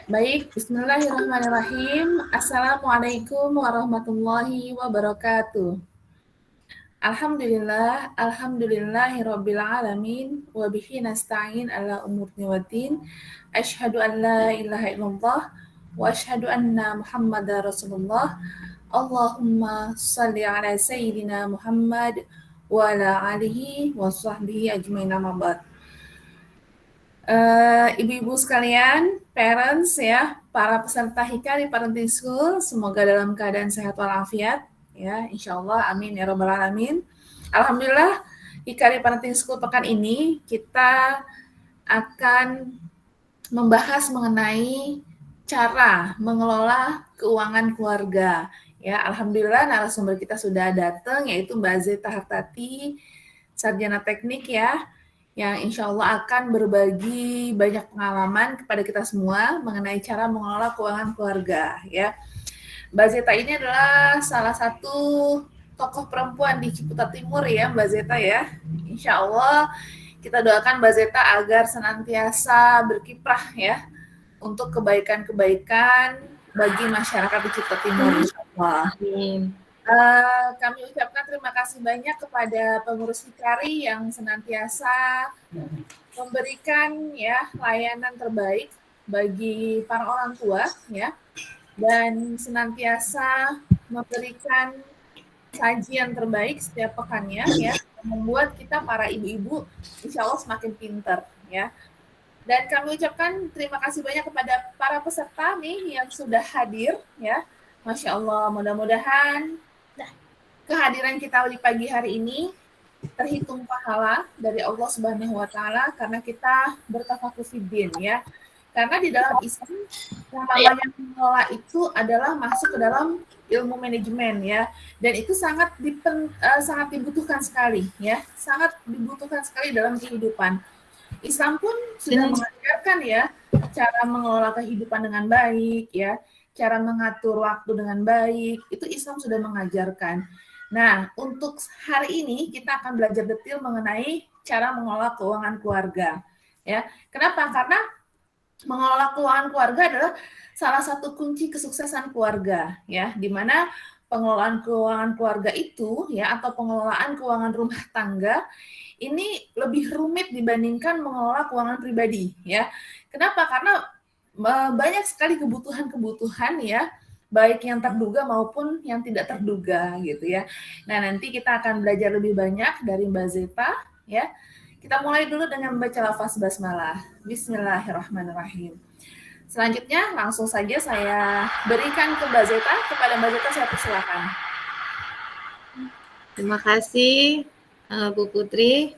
Baik, bismillahirrahmanirrahim. Assalamualaikum warahmatullahi wabarakatuh. Alhamdulillahirabbil alamin wa bihi nasta'in ala umuri waddin. Asyhadu an la ilaha illallah wa asyhadu anna Muhammadar Rasulullah. Allahumma shalli ala sayyidina Muhammad wa ala alihi wa sahbihi ajmain amma ba'd. Ibu-ibu sekalian, parents ya, para peserta Hikari Parenting School, semoga dalam keadaan sehat walafiat ya, insya Allah, amin ya robbal alamin. Alhamdulillah, Hikari Parenting School pekan ini kita akan membahas mengenai cara mengelola keuangan keluarga. Ya, alhamdulillah narasumber kita sudah datang, yaitu Mbak Zeta Hartati, sarjana teknik ya, yang insya Allah akan berbagi banyak pengalaman kepada kita semua mengenai cara mengelola keuangan keluarga ya. Mbak Zeta ini adalah salah satu tokoh perempuan di Ciputat Timur ya Mbak Zeta ya. Insya Allah kita doakan Mbak Zeta agar senantiasa berkiprah ya untuk kebaikan-kebaikan bagi masyarakat di Ciputat Timur insya Allah. Amin. Kami ucapkan terima kasih banyak kepada pengurus Hikari yang senantiasa memberikan ya layanan terbaik bagi para orang tua ya, dan senantiasa memberikan sajian terbaik setiap pekannya ya, membuat kita para ibu-ibu insya Allah semakin pintar ya. Dan kami ucapkan terima kasih banyak kepada para peserta nih yang sudah hadir ya. Masya Allah, mudah-mudahan kehadiran kita di pagi hari ini terhitung pahala dari Allah Subhanahu wa taala karena kita bertafakur fiddin ya. Karena di dalam Islam yang namanya mengelola itu adalah masuk ke dalam ilmu manajemen ya. Dan itu sangat dibutuhkan sekali ya. Sangat dibutuhkan sekali dalam kehidupan. Islam pun sudah mengajarkan ya cara mengelola kehidupan dengan baik ya, cara mengatur waktu dengan baik. Itu Islam sudah mengajarkan. Nah, untuk hari ini kita akan belajar detail mengenai cara mengelola keuangan keluarga. Ya, kenapa? Karena mengelola keuangan keluarga adalah salah satu kunci kesuksesan keluarga, ya, di mana pengelolaan keuangan keluarga itu, ya, atau pengelolaan keuangan rumah tangga ini lebih rumit dibandingkan mengelola keuangan pribadi, ya. Kenapa? Karena banyak sekali kebutuhan-kebutuhan, ya, baik yang terduga maupun yang tidak terduga gitu ya. Nah, nanti kita akan belajar lebih banyak dari Mbak Zeta ya. Kita mulai dulu dengan membaca lafaz basmalah. Bismillahirrahmanirrahim. Selanjutnya langsung saja saya berikan ke Mbak Zeta. Kepada Mbak Zeta saya persilakan. Terima kasih Bu Putri.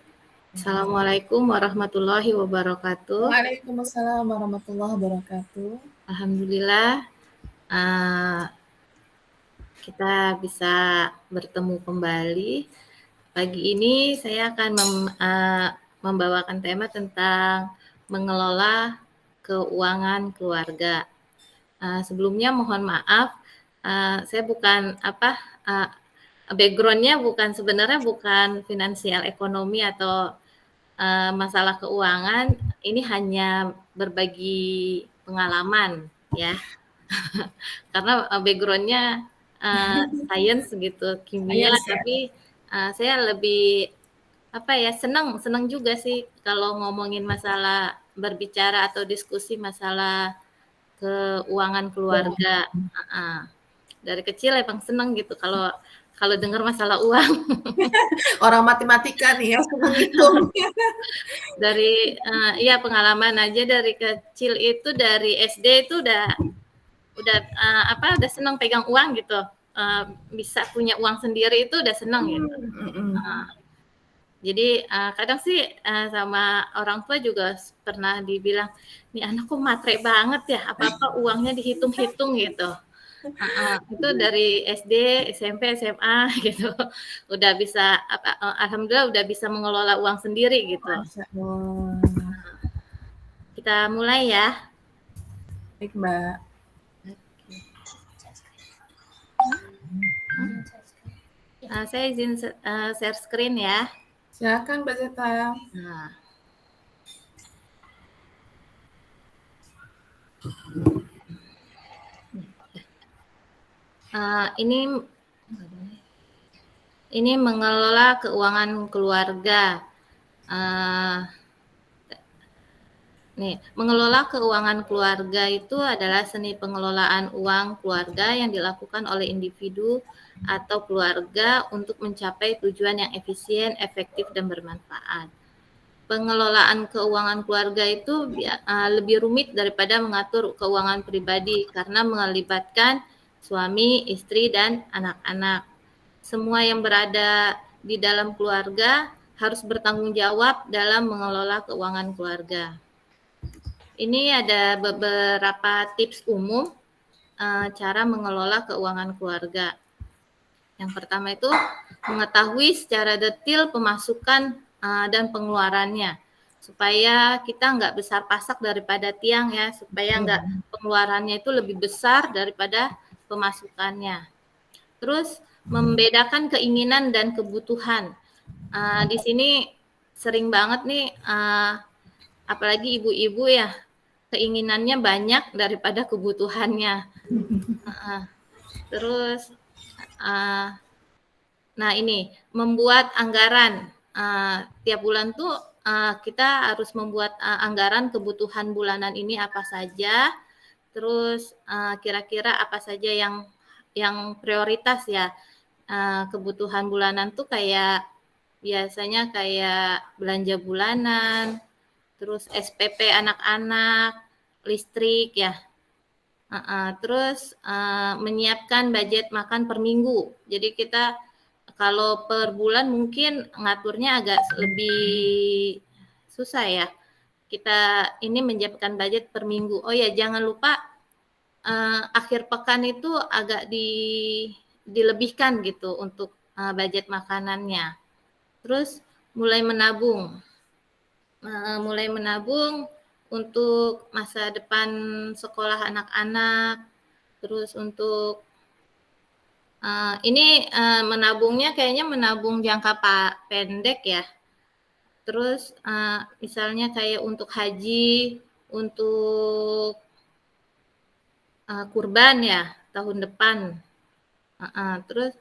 Assalamualaikum warahmatullahi wabarakatuh. Waalaikumsalam warahmatullahi wabarakatuh. Alhamdulillah kita bisa bertemu kembali. Pagi ini saya akan membawakan tema tentang mengelola keuangan keluarga. Sebelumnya mohon maaf, saya bukan background-nya sebenarnya bukan finansial ekonomi atau masalah keuangan. Ini hanya berbagi pengalaman ya. Karena background-nya science gitu, kimia, tapi saya lebih senang juga sih kalau ngomongin masalah berbicara atau diskusi masalah keuangan keluarga. Dari kecil emang senang gitu kalau dengar masalah uang. Orang matematika nih ya, senang hitung. Dari pengalaman aja dari kecil itu, dari SD itu udah senang pegang uang gitu. Bisa punya uang sendiri itu udah senang gitu. Jadi kadang sih sama orang tua juga pernah dibilang, nih anak kok matre banget ya, apa-apa uangnya dihitung-hitung gitu. Itu dari SD, SMP, SMA gitu. Udah bisa alhamdulillah udah bisa mengelola uang sendiri gitu. Kita mulai ya. Baik, Mbak. Saya izin share screen ya. Silakan Mbak Zeta. Nah. Ini mengelola keuangan keluarga. Mengelola keuangan keluarga itu adalah seni pengelolaan uang keluarga yang dilakukan oleh individu atau keluarga untuk mencapai tujuan yang efisien, efektif, dan bermanfaat. Pengelolaan keuangan keluarga itu lebih rumit daripada mengatur keuangan pribadi karena melibatkan suami, istri, dan anak-anak. Semua yang berada di dalam keluarga harus bertanggung jawab dalam mengelola keuangan keluarga. Ini ada beberapa tips umum cara mengelola keuangan keluarga. Yang pertama itu mengetahui secara detail pemasukan dan pengeluarannya, supaya kita nggak besar pasak daripada tiang ya, supaya nggak pengeluarannya itu lebih besar daripada pemasukannya. Terus membedakan keinginan dan kebutuhan. Di sini sering banget nih, apalagi ibu-ibu ya, keinginannya banyak daripada kebutuhannya. Terus nah ini membuat anggaran. Tiap bulan tuh kita harus membuat anggaran kebutuhan bulanan ini apa saja. Terus kira-kira apa saja yang prioritas ya. Kebutuhan bulanan tuh kayak biasanya kayak belanja bulanan, terus SPP anak-anak, listrik ya. Terus menyiapkan budget makan per minggu. Jadi kita kalau per bulan mungkin ngaturnya agak lebih susah ya. Kita ini menyiapkan budget per minggu. Oh ya, jangan lupa akhir pekan itu agak dilebihkan gitu untuk budget makanannya. Terus mulai menabung. Mulai menabung untuk masa depan sekolah anak-anak, terus untuk ini menabungnya kayaknya menabung jangka pendek ya. Terus misalnya kayak untuk haji, untuk kurban ya tahun depan. Terus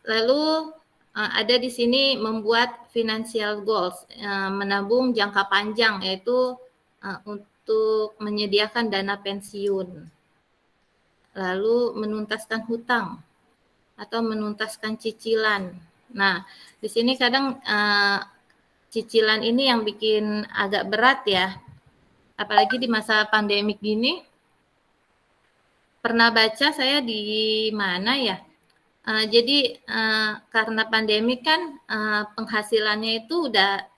lalu ada di sini membuat financial goals, menabung jangka panjang, yaitu untuk menyediakan dana pensiun. Lalu menuntaskan hutang atau menuntaskan cicilan. Nah, di sini kadang cicilan ini yang bikin agak berat ya, apalagi di masa pandemik gini. Pernah baca saya di mana ya? Jadi karena pandemi kan penghasilannya itu udah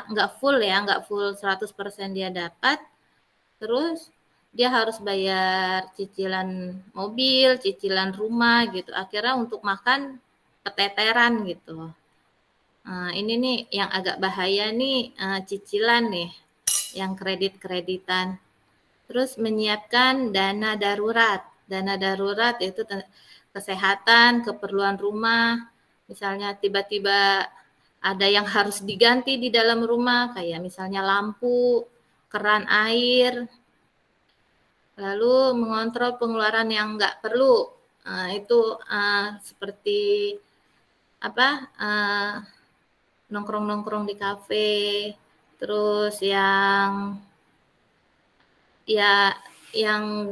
nggak full ya, nggak full 100% dia dapat. Terus dia harus bayar cicilan mobil, cicilan rumah gitu. Akhirnya untuk makan keteteran gitu. Ini nih yang agak bahaya nih cicilan nih, yang kredit-kreditan. Terus menyiapkan dana darurat. Dana darurat itu kesehatan, keperluan rumah, misalnya tiba-tiba ada yang harus diganti di dalam rumah, kayak misalnya lampu, keran air, lalu mengontrol pengeluaran yang nggak perlu, itu seperti apa, nongkrong-nongkrong di kafe, terus yang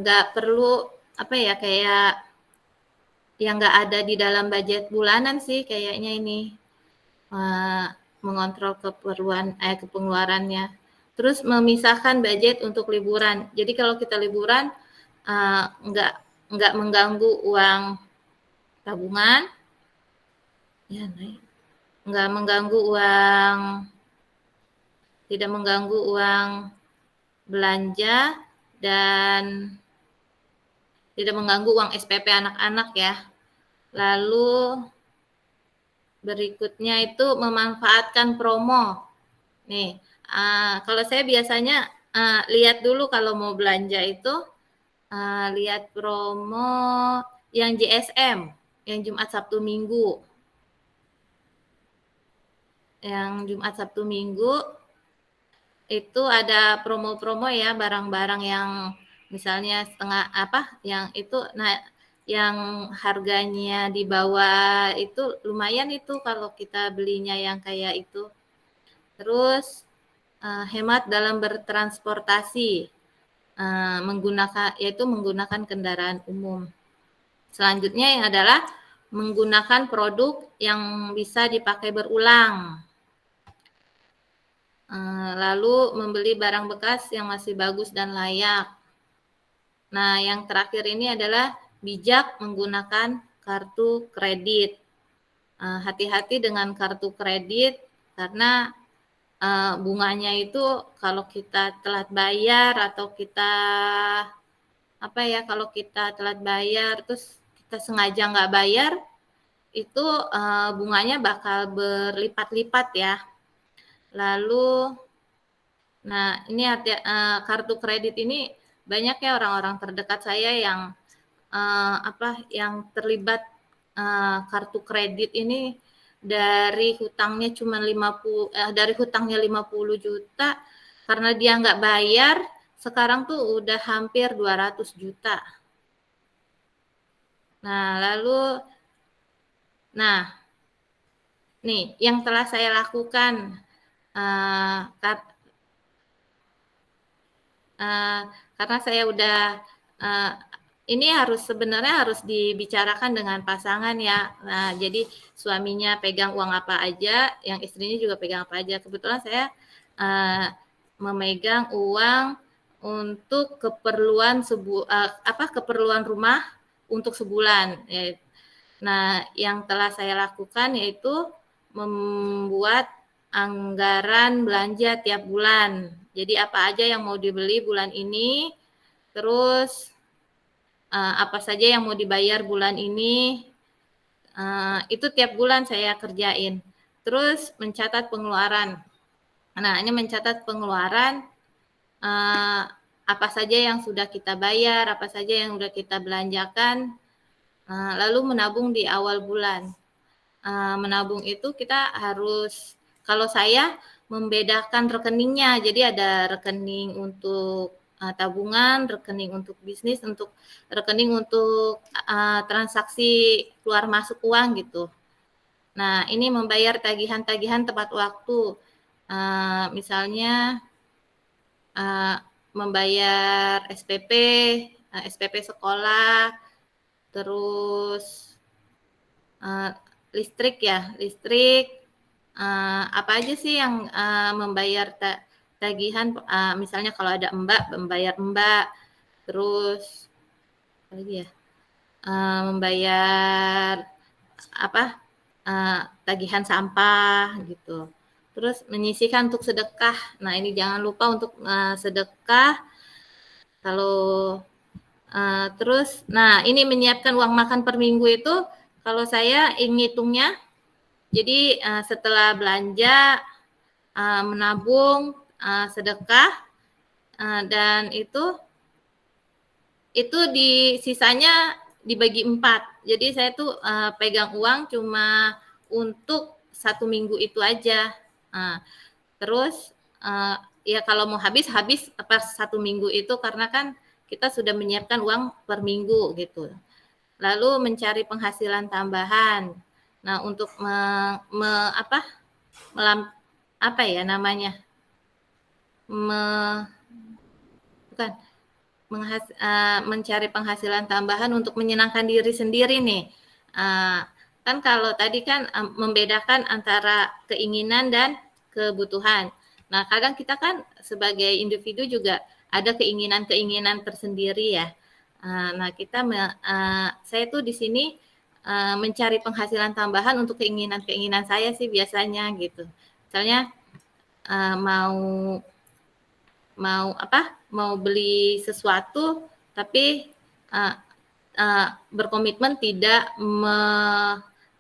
nggak perlu apa ya, kayak yang nggak ada di dalam budget bulanan sih kayaknya ini, mengontrol pengeluarannya. Terus memisahkan budget untuk liburan. Jadi kalau kita liburan nggak mengganggu uang tabungan, ya nggak mengganggu tidak mengganggu uang belanja dan tidak mengganggu uang SPP anak-anak ya. Lalu berikutnya itu memanfaatkan promo. Nih, kalau saya biasanya lihat dulu kalau mau belanja itu lihat promo yang JSM, yang Jumat Sabtu Minggu. Yang Jumat Sabtu Minggu itu ada promo-promo ya, barang-barang yang misalnya setengah apa, yang itu nah yang harganya di bawah itu lumayan itu kalau kita belinya yang kayak itu. Terus hemat dalam bertransportasi, menggunakan kendaraan umum. Selanjutnya yang adalah menggunakan produk yang bisa dipakai berulang. Lalu membeli barang bekas yang masih bagus dan layak. Nah, yang terakhir ini adalah bijak menggunakan kartu kredit. Hati-hati dengan kartu kredit karena bunganya itu kalau kita telat bayar atau kita kalau kita telat bayar terus kita sengaja nggak bayar itu bunganya bakal berlipat-lipat ya. Lalu, nah ini kartu kredit ini banyak ya orang-orang terdekat saya yang terlibat kartu kredit ini dari hutangnya 50 juta karena dia nggak bayar sekarang tuh udah hampir 200 juta. Nah, nih yang telah saya lakukan karena saya udah ini sebenarnya harus dibicarakan dengan pasangan ya. Nah, jadi suaminya pegang uang apa aja, yang istrinya juga pegang apa aja. Kebetulan saya memegang uang untuk keperluan keperluan rumah untuk sebulan. Nah, yang telah saya lakukan yaitu membuat anggaran belanja tiap bulan. Jadi apa aja yang mau dibeli bulan ini, terus apa saja yang mau dibayar bulan ini, itu tiap bulan saya kerjain. Terus mencatat pengeluaran. Nah, ini mencatat pengeluaran apa saja yang sudah kita bayar, apa saja yang sudah kita belanjakan, lalu menabung di awal bulan. Menabung itu kita harus, kalau saya membedakan rekeningnya, jadi ada rekening untuk tabungan, rekening untuk bisnis, rekening untuk transaksi keluar masuk uang gitu. Nah, ini membayar tagihan-tagihan tepat waktu. Misalnya membayar SPP sekolah, terus listrik, apa aja sih yang membayar tagihan, misalnya kalau ada membayar mbak, terus apa lagi ya, membayar tagihan sampah gitu. Terus menyisihkan untuk sedekah. Nah, ini jangan lupa untuk sedekah. Kalau terus, nah ini menyiapkan uang makan per minggu itu, kalau saya ngitungnya, jadi setelah belanja, menabung, sedekah, dan itu sisanya dibagi 4. Jadi saya tuh pegang uang cuma untuk 1 minggu itu aja. Terus ya kalau mau habis pas 1 minggu itu karena kan kita sudah menyiapkan uang per minggu gitu. Lalu mencari penghasilan tambahan. Nah, untuk mencari penghasilan tambahan untuk menyenangkan diri sendiri nih. Kan kalau tadi kan membedakan antara keinginan dan kebutuhan. Nah, kadang kita kan sebagai individu juga ada keinginan-keinginan tersendiri ya. Nah, saya tuh di sini mencari penghasilan tambahan untuk keinginan-keinginan saya sih biasanya gitu. Misalnya mau beli sesuatu tapi berkomitmen tidak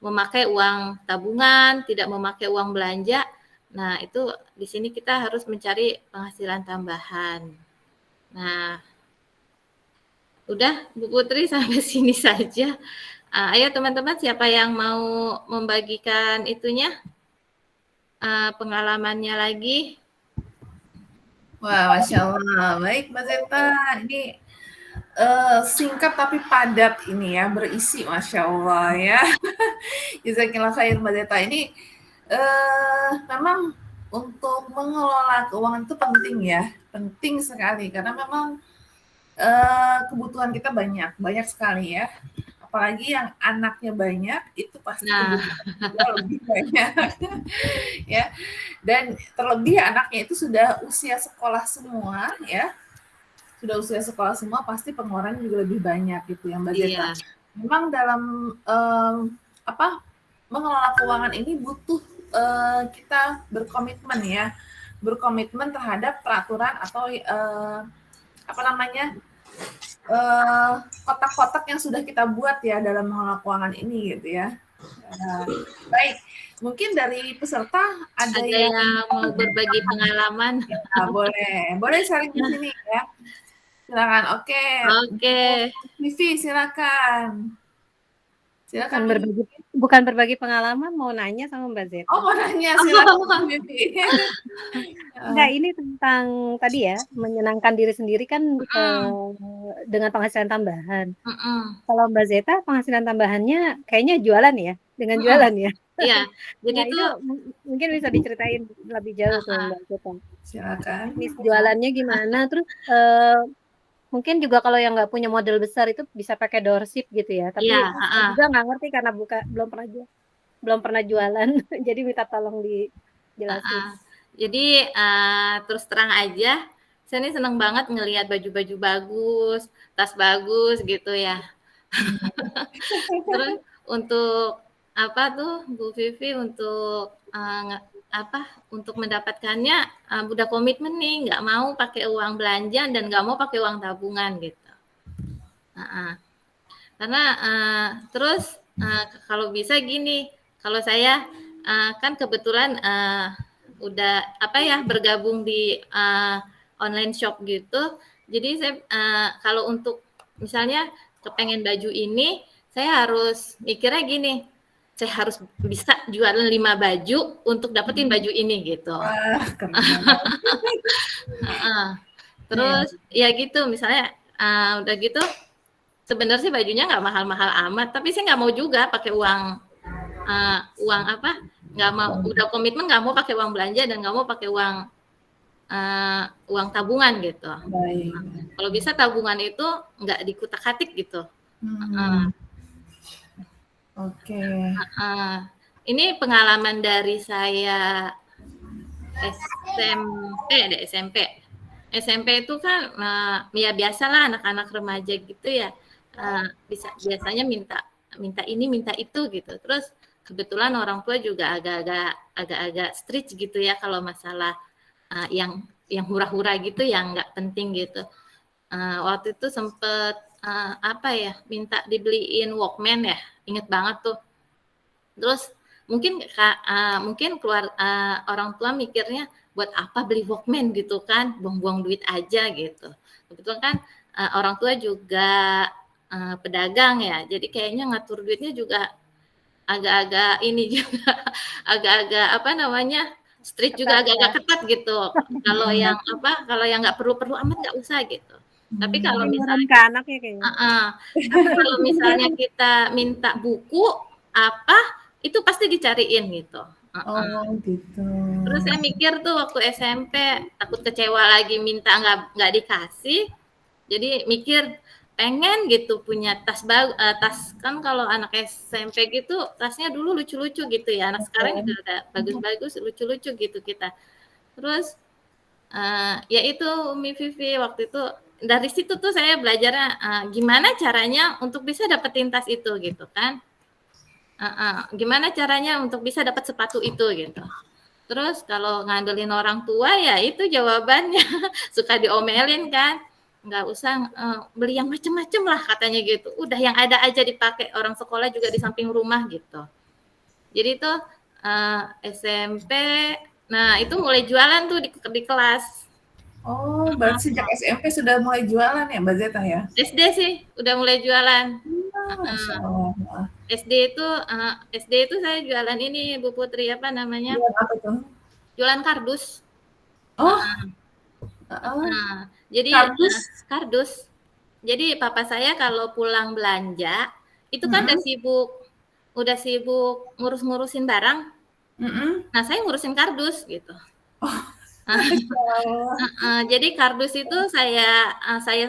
memakai uang tabungan, tidak memakai uang belanja. Nah, itu di sini kita harus mencari penghasilan tambahan. Nah, udah Bu Putri sampai sini saja. Ayo teman-teman, siapa yang mau membagikan itunya, pengalamannya lagi? Wah, Masya Allah. Baik, Mbak Zeta. Ini singkat tapi padat ini ya, berisi, Masya Allah ya. Jazakillah khair, Mbak Zeta. Ini memang untuk mengelola keuangan itu penting ya, penting sekali karena memang kebutuhan kita banyak, banyak sekali ya. Apalagi yang anaknya banyak, itu pasti Nah, kebutuhan juga lebih banyak ya. Dan terlebih anaknya itu sudah usia sekolah semua ya, sudah usia sekolah semua pasti pengeluaran juga lebih banyak gitu ya Mbak Zeta. iya, Memang dalam apa mengelola keuangan ini butuh kita berkomitmen ya, berkomitmen terhadap peraturan atau apa namanya kotak-kotak yang sudah kita buat ya dalam mengelola keuangan ini gitu ya. Baik, mungkin dari peserta ada ada yang yang mau berbagi pengalaman? ya, boleh sharing di sini ya. Silakan. Oke, Oke, Vivi silakan. Bukan Silakan Vivi. berbagi bukan berbagi pengalaman, mau nanya sama Mbak Zeta. Oh, mau nanya silakan Vivi. Enggak, ini tentang tadi ya, menyenangkan diri sendiri kan mhm, dengan penghasilan tambahan. mhm, Kalau Mbak Zeta penghasilan tambahannya kayaknya jualan ya, dengan mhm, jualan ya. iya. Jadi Nah, itu tuh mungkin bisa diceritain lebih jauh tuh heeh, Mbak Zeta. Silakan. Teknis jualannya gimana? Terus mungkin juga kalau yang nggak punya modal besar itu bisa pakai dropship gitu ya. Tapi iya, saya heeh, juga nggak ngerti karena belum pernah jualan. Jadi minta tolong dijelasin. heeh. Jadi, terus terang aja, saya nih seneng banget ngelihat baju-baju bagus, tas bagus gitu ya. Terus untuk apa tuh Bu Vivi untuk apa untuk mendapatkannya udah komitmen nih nggak mau pakai uang belanja dan nggak mau pakai uang tabungan gitu. Karena terus kalau bisa gini, kalau saya kan kebetulan udah apa ya bergabung di online shop gitu, jadi saya kalau untuk misalnya kepengen baju ini, saya harus mikirnya gini, saya harus bisa jualan 5 baju untuk dapetin baju ini gitu. Wah, keren banget. Ya, Terus ya gitu, misalnya udah gitu sebenarnya sih bajunya nggak mahal-mahal amat, tapi saya nggak mau juga pakai uang apa, nggak mau udah komitmen nggak mau pakai uang belanja dan nggak mau pakai uang tabungan gitu. baik. Kalau bisa tabungan itu nggak dikutak-atik gitu. Hmm, oke. Ini pengalaman dari saya SMP deh SMP. SMP itu kan ya biasalah anak-anak remaja gitu ya biasanya minta minta ini minta itu gitu. Terus kebetulan orang tua juga agak-agak strict gitu ya kalau masalah yang hura-hura gitu yang nggak penting gitu. Waktu itu sempet apa ya minta dibeliin Walkman ya, inget banget tuh. Terus mungkin keluar orang tua mikirnya buat apa beli Walkman gitu kan, buang-buang duit aja gitu. Kebetulan kan orang tua juga pedagang ya, jadi kayaknya ngatur duitnya juga agak-agak ini juga agak-agak apa namanya strict juga Ketat ya. agak-agak ketat gitu. Kalau yang apa kalau yang nggak perlu-perlu amat nggak usah gitu. Tapi kalau Tapi nurun misalnya ke anaknya kayaknya. tapi kalau misalnya kita minta buku apa itu pasti dicariin gitu. Oh, gitu. Terus saya mikir tuh waktu SMP takut kecewa lagi minta nggak dikasih, jadi mikir pengen gitu punya tas kan kalau anak SMP gitu tasnya dulu lucu-lucu gitu ya, anak sekarang juga udah bagus-bagus lucu-lucu gitu kita. Terus ya itu Umi Vivi waktu itu dari situ tuh saya belajarnya gimana caranya untuk bisa dapetin tas itu gitu kan. Gimana caranya untuk bisa dapat sepatu itu gitu. Terus kalau ngandelin orang tua ya itu jawabannya suka diomelin kan. Nggak usah beli yang macem-macem lah katanya gitu. Udah yang ada aja dipakai orang sekolah juga di samping rumah gitu. Jadi itu SMP, nah itu mulai jualan tuh di kelas. Oh, berarti sejak SMP sudah mulai jualan ya, Mbak Zeta ya? SD sih udah mulai jualan. Masya Allah. SD itu saya jualan ini Bu Putri apa namanya? Jualan apa tuh? Jualan kardus. Oh, Heeh. Jadi Kardus? kardus. Jadi papa saya kalau pulang belanja itu kan udah sibuk ngurus-ngurusin barang. Nah, saya ngurusin kardus gitu. Jadi kardus itu saya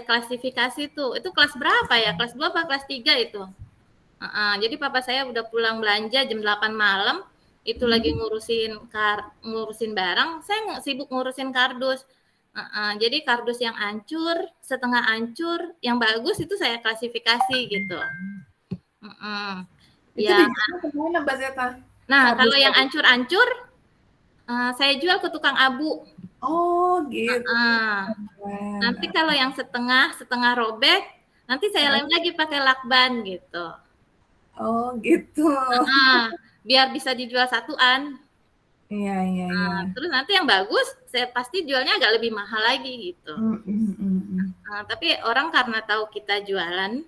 klasifikasi tuh. Itu kelas berapa ya? Kelas 2 apa kelas 3 itu? Jadi papa saya udah pulang belanja jam 8 malam, itu lagi ngurusin barang, saya sibuk ngurusin kardus. Jadi kardus yang hancur, setengah hancur, yang bagus itu saya klasifikasi gitu. Itu Ya, dijual kemana Mbak Zeta? nah Kardus kalau yang tadi. hancur-hancur, saya jual ke tukang abu. Oh gitu. Nanti kalau yang setengah robek, nanti saya lem lagi pakai lakban gitu. Oh gitu. Biar bisa dijual satuan. Iya. Terus nanti yang bagus, saya pasti jualnya agak lebih mahal lagi gitu. Tapi orang karena tahu kita jualan,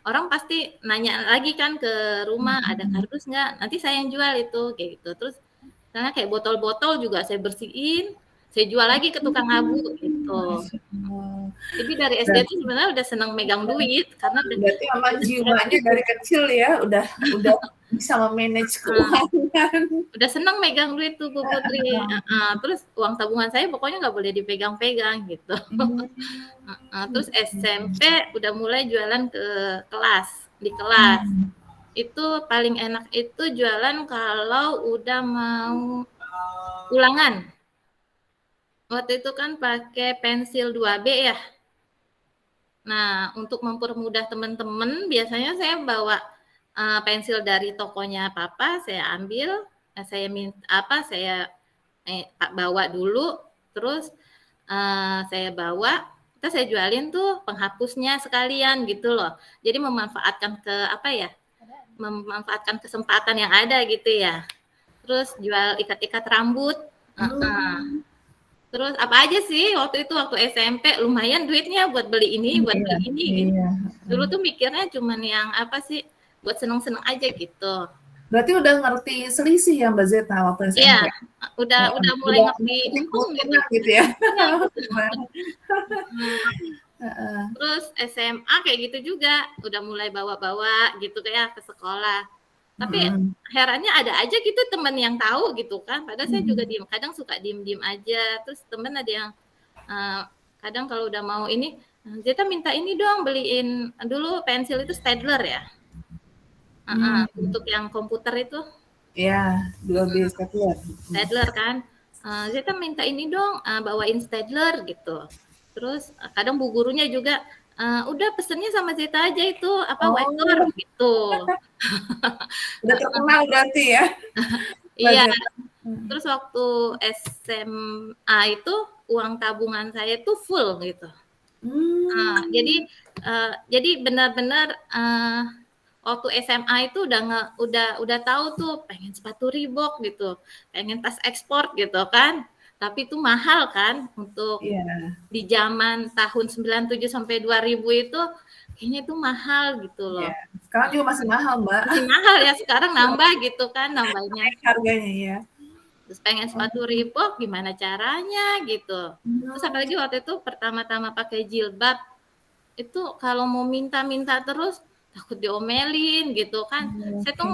orang pasti nanya lagi kan ke rumah, ada kardus nggak? Nanti saya yang jual itu, kayak gitu. Terus karena kayak botol-botol juga saya bersihin, saya jual lagi ke tukang abu gitu. Jadi dari SD itu sebenarnya udah senang megang duit karena berarti memang jiwanya dari kecil ya udah bisa memanage keuangan. Udah senang megang duit tuh Bu Putri. Terus uang tabungan saya pokoknya nggak boleh dipegang-pegang gitu. Terus SMP udah mulai jualan di kelas. Itu paling enak itu jualan kalau udah mau ulangan. Waktu itu kan pakai pensil 2B ya. Nah, untuk mempermudah teman-teman, biasanya saya bawa pensil dari tokonya papa, saya ambil, saya bawa dulu, terus saya bawa, terus saya jualin tuh penghapusnya sekalian gitu loh. Jadi memanfaatkan kesempatan yang ada gitu ya. Terus jual ikat-ikat rambut. Terus apa aja sih waktu SMP lumayan duitnya buat beli ini, buat beli ini. Gitu. Dulu tuh mikirnya cuman yang apa sih buat seneng-seneng aja gitu. Berarti udah ngerti selisih ya Mbak Zeta waktu SMP? Iya, udah mulai ngerti untung gitu ya. Terus SMA kayak gitu juga, udah mulai bawa-bawa gitu kayak ke sekolah. Tapi herannya ada aja gitu teman yang tahu gitu kan. Padahal saya juga kadang suka diem-diem aja. Terus teman ada yang kadang kalau udah mau ini, Zeta minta ini dong beliin dulu pensil itu Staedtler ya. Untuk yang komputer itu. Iya, 2B Staedtler. Staedtler kan. Zeta minta ini dong bawain Staedtler gitu. Terus kadang bu gurunya juga udah pesennya sama Zeta aja itu Wacor gitu. Udah terkenal berarti ya. Iya. Terus waktu SMA itu uang tabungan saya tuh full gitu. Jadi benar-benar waktu SMA itu udah tahu tuh pengen sepatu Reebok gitu, pengen tas ekspor gitu kan. Tapi itu mahal kan untuk di zaman tahun 97 sampai 2000 itu kayaknya itu mahal gitu loh. Sekarang juga masih mahal, Mbak. Masih mahal ya, sekarang nambah gitu kan nambahnya. Harganya ya. Terus pengen sepatu Reebok gimana caranya gitu. Terus apalagi waktu itu pertama-tama pakai jilbab itu kalau mau minta-minta terus takut diomelin gitu kan. Saya tuh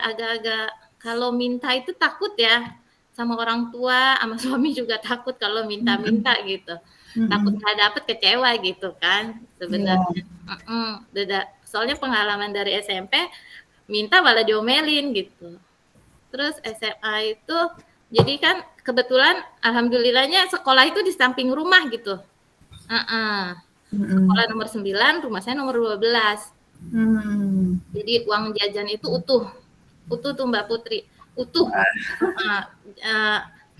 agak-agak kalau minta itu takut ya sama orang tua, sama suami juga takut kalau minta-minta gitu. Takut nggak dapet kecewa gitu kan sebenarnya. Soalnya pengalaman dari SMP minta malah diomelin gitu. Terus SMA itu jadi kan kebetulan alhamdulillahnya sekolah itu di samping rumah gitu. Sekolah nomor 9, rumah saya nomor 12. Jadi uang jajan itu utuh tuh Mbak Putri, utuh.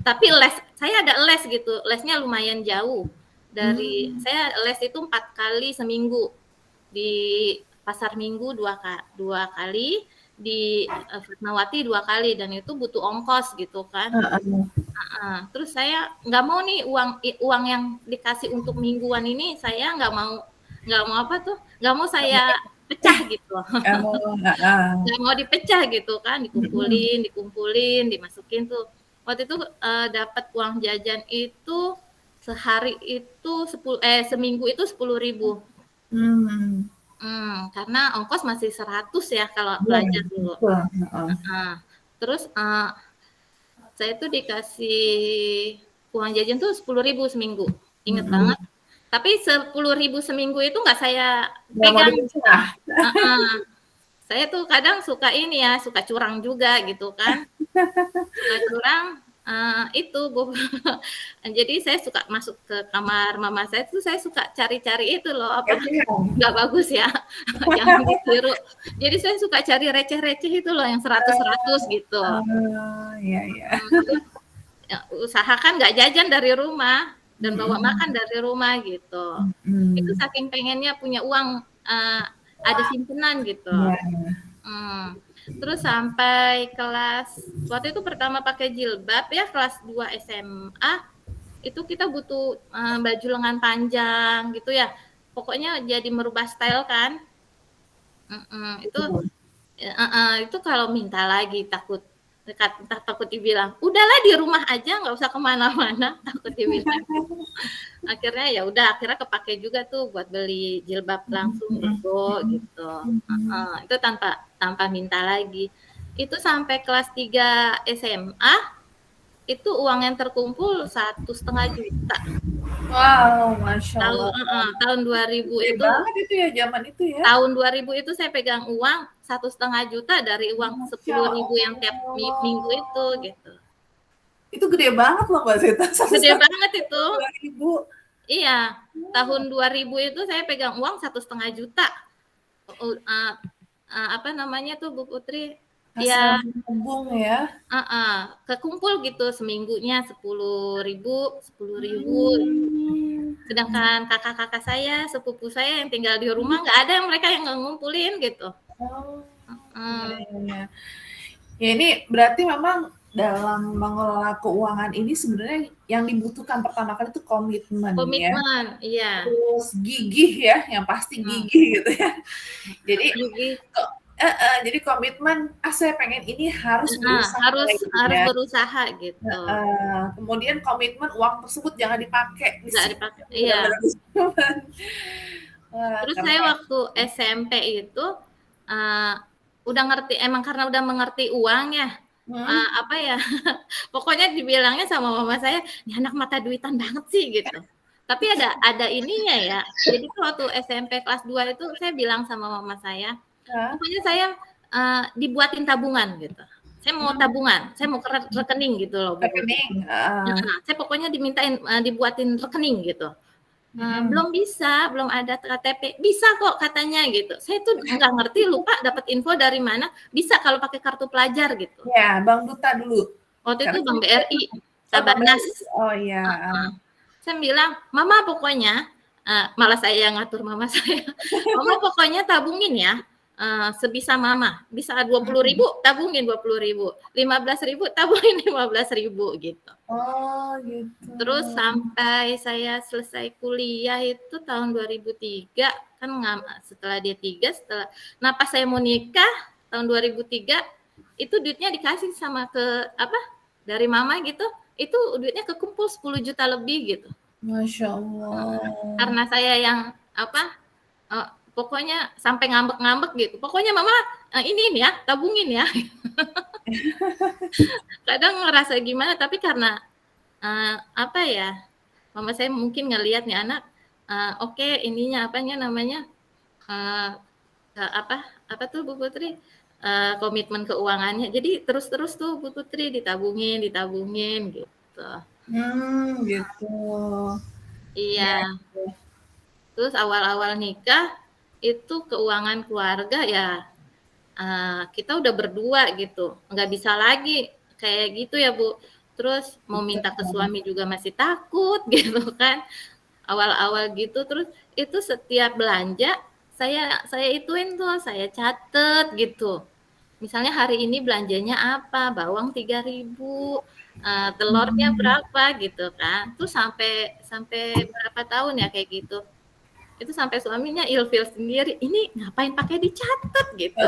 Tapi saya ada les gitu, lesnya lumayan jauh. Saya les itu 4 kali seminggu di Pasar Minggu 2 kali, di Fatmawati 2 kali dan itu butuh ongkos gitu kan. Terus saya nggak mau nih uang yang dikasih untuk mingguan ini saya nggak mau saya pecah gitu. Nggak mau dipecah gitu kan, dikumpulin, dimasukin tuh. Waktu itu dapat uang jajan itu sehari itu seminggu itu 10.000. Karena ongkos masih 100 ya kalau pelajar dulu. Terus saya tuh dikasih uang jajan tuh 10.000 seminggu, inget banget. Tapi 10.000 seminggu itu nggak saya pegang. Saya tuh kadang suka suka curang juga gitu kan. Suka curang, itu jadi saya suka masuk ke kamar mama saya tuh, saya suka cari-cari itu loh, nggak bagus ya, jangan ditiru. Jadi saya suka cari receh-receh itu loh, yang 100 gitu. Usahakan nggak jajan dari rumah dan bawa makan dari rumah gitu. Itu saking pengennya punya uang, ada simpenan gitu. Terus sampai kelas, waktu itu pertama pakai jilbab ya, kelas 2 SMA, itu kita butuh baju lengan panjang gitu ya. Pokoknya jadi merubah style kan. Itu kalau minta lagi takut dibilang, udahlah di rumah aja, nggak usah kemana-mana, takut dibilang. Akhirnya akhirnya kepake juga tuh buat beli jilbab langsung gitu. Itu tanpa minta lagi. Itu sampai kelas 3 SMA, itu uang yang terkumpul 1,5 juta. Wow, Masya Allah. Tahun 2000 itu banget itu ya, zaman itu ya. Tahun 2000 itu saya pegang uang 1,5 juta dari uang 10.000 yang tiap minggu itu gitu. Itu gede banget loh Mbak Zeta. Gede banget itu. 2000. Iya, tahun 2000 itu saya pegang uang 1,5 juta. Apa namanya tuh Bu Putri? Ya, tabung ya. Kekumpul gitu seminggunya 10.000. Sedangkan kakak-kakak saya, sepupu saya yang tinggal di rumah nggak ada yang mereka yang nggak ngumpulin gitu. Ya ini berarti memang dalam mengelola keuangan ini sebenarnya yang dibutuhkan pertama kali itu komitmen ya. Iya. Terus gigih ya, yang pasti gigih gitu ya. Jadi jadi komitmen, saya pengen ini harus berusaha. Harus berusaha gitu. Kemudian komitmen uang tersebut jangan dipakai. Nggak dipakai. Iya. Terus saya waktu SMP itu udah ngerti, emang karena udah mengerti uang ya. Apa ya? Pokoknya dibilangnya sama mama saya, "Ini anak mata duitan banget sih," gitu. Tapi ada ininya ya. Jadi waktu SMP kelas 2 itu saya bilang sama mama saya, pokoknya saya dibuatin tabungan gitu. Saya mau tabungan, saya mau rekening gitu loh. Rekening. Saya pokoknya dimintain dibuatin rekening gitu. Belum ada KTP. Bisa kok katanya gitu. Saya tuh nggak ngerti, lupa dapat info dari mana. Bisa kalau pakai kartu pelajar gitu. Ya, Bank Duta dulu. Waktu itu Bank BRI, Tabanas. Oh iya. Saya bilang, Mama pokoknya, malah saya yang ngatur mama saya. Mama pokoknya tabungin ya. Sebisa mama, bisa 20.000 tabungin 20.000, 15.000 tabungin 15.000 gitu. Oh gitu. Terus sampai saya selesai kuliah itu tahun 2003 kan, setelah D3 pas saya mau nikah tahun 2003 itu duitnya dikasih dari mama gitu, itu duitnya kekumpul 10 juta lebih gitu. Masya Allah. Karena saya yang pokoknya sampai ngambek-ngambek gitu. Pokoknya mama ini ya, tabungin ya. Kadang ngerasa gimana, tapi karena mama saya mungkin ngelihat nih anak, oke, ininya namanya apa tuh Bu Putri, komitmen keuangannya. Jadi terus tuh Bu Putri ditabungin gitu. Gitu. Iya. Terus awal-awal nikah itu keuangan keluarga ya kita udah berdua gitu, nggak bisa lagi kayak gitu ya Bu. Terus mau minta ke suami juga masih takut gitu kan, awal-awal gitu. Terus itu setiap belanja saya ituin tuh, saya catet gitu. Misalnya hari ini belanjanya apa, bawang 3.000, telurnya berapa gitu kan. Terus sampai berapa tahun ya kayak gitu. Itu sampai suaminya ilfil sendiri, ini ngapain pakai dicatat gitu.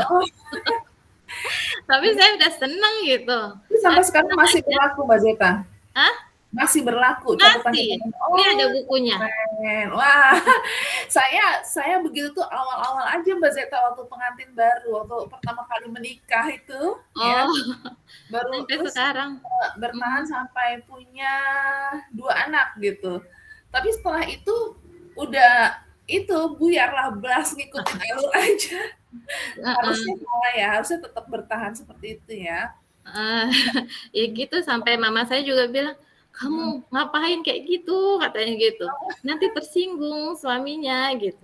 Tapi saya udah seneng gitu. Sampai sekarang masih berlaku Mbak Zeta? Hah? Masih berlaku catatan Masih. catatan. Ini ada Oh, bukunya. keren. Wah, saya begitu tuh awal-awal aja Mbak Zeta waktu pengantin baru, waktu pertama kali menikah itu, ya, Oh, baru sampai terus sekarang. bertahan sampai punya 2 anak gitu. Tapi setelah itu udah itu buyarlah beras ngikutin alur aja. Heeh. Harusnya salah ya, harusnya tetap bertahan seperti itu ya. Ya gitu sampai mama saya juga bilang, Mhm. "Kamu ngapain kayak gitu?" Katanya gitu. "Nanti tersinggung suaminya," gitu.